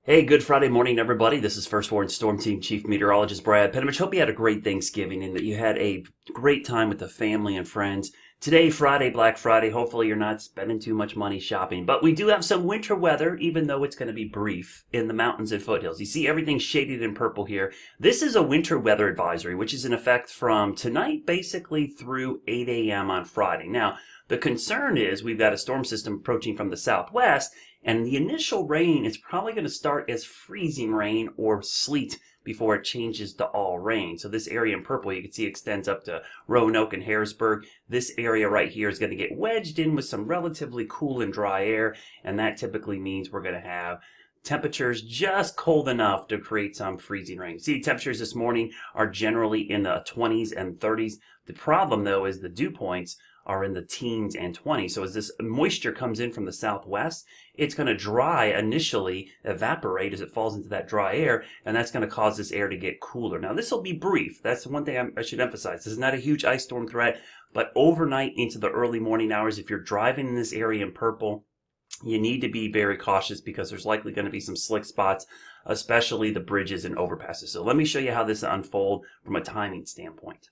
Hey, good Friday morning, everybody. This is First Warn Storm Team Chief Meteorologist Brad Panovich. Hope you had a great Thanksgiving and that you had a great time with the family and friends. Today, Friday, Black Friday. Hopefully you're not spending too much money shopping. But we do have some winter weather, even though it's going to be brief, in the mountains and foothills. You see everything shaded in purple here. This is a winter weather advisory, which is in effect from tonight basically through 8 a.m. on Friday. Now, the concern is we've got a storm system approaching from the southwest, and the initial rain is probably going to start as freezing rain or sleet before it changes to all rain. So this area in purple, you can see extends up to Roanoke and Harrisburg. This area right here is going to get wedged in with some relatively cool and dry air, and that typically means we're going to have temperatures just cold enough to create some freezing rain. See, temperatures this morning are generally in the 20s and 30s. The problem, though, is the dew points are in the teens and 20s. So as this moisture comes in from the southwest, it's going to dry initially, evaporate as it falls into that dry air, and that's going to cause this air to get cooler. Now, this will be brief. That's the one thing I should emphasize. This is not a huge ice storm threat, but overnight into the early morning hours, if you're driving in this area in purple, you need to be very cautious because there's likely going to be some slick spots, especially the bridges and overpasses. So let me show you how this unfolds from a timing standpoint.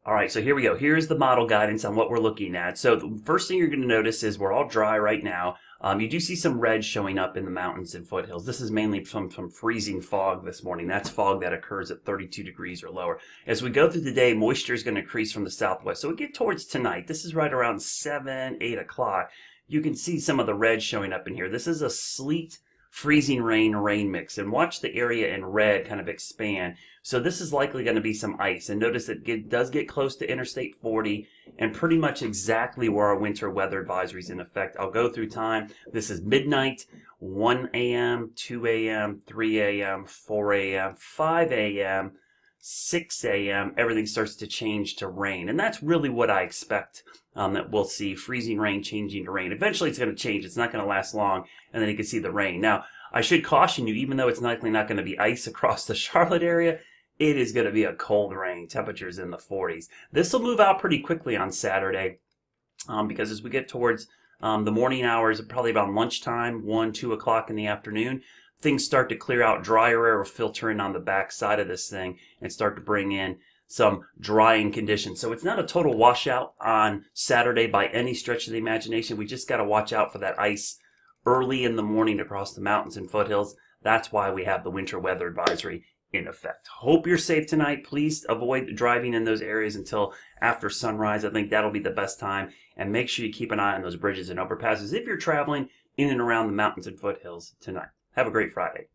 All right, so here we go. Here's the model guidance on what we're looking at. So the first thing you're going to notice is we're all dry right now. You do see some red showing up in the mountains and foothills. This is mainly from freezing fog this morning. That's fog that occurs at 32 degrees or lower. As we go through the day, moisture is going to increase from the southwest. So we get towards tonight. This is right around 7, 8 o'clock. You can see some of the red showing up in here. This is a sleet, freezing rain mix, and watch the area in red kind of expand. So this is likely going to be some ice, and notice it does get close to Interstate 40 and pretty much exactly where our winter weather advisory is in effect. I'll go through time. This is midnight, 1 a.m., 2 a.m., 3 a.m., 4 a.m., 5 a.m., 6 a.m., everything starts to change to rain. And that's really what I expect that we'll see, freezing rain changing to rain. Eventually it's going to change. It's not going to last long, and then you can see the rain. Now, I should caution you, even though it's likely not going to be ice across the Charlotte area, it is going to be a cold rain, temperatures in the 40s. This will move out pretty quickly on Saturday because as we get towards the morning hours, probably about lunchtime, 1, 2 o'clock in the afternoon, things start to clear out. Drier air will filter in on the back side of this thing and start to bring in some drying conditions. So it's not a total washout on Saturday by any stretch of the imagination. We just got to watch out for that ice early in the morning across the mountains and foothills. That's why we have the winter weather advisory in effect. Hope you're safe tonight. Please avoid driving in those areas until after sunrise. I think that'll be the best time. And make sure you keep an eye on those bridges and overpasses if you're traveling in and around the mountains and foothills tonight. Have a great Friday.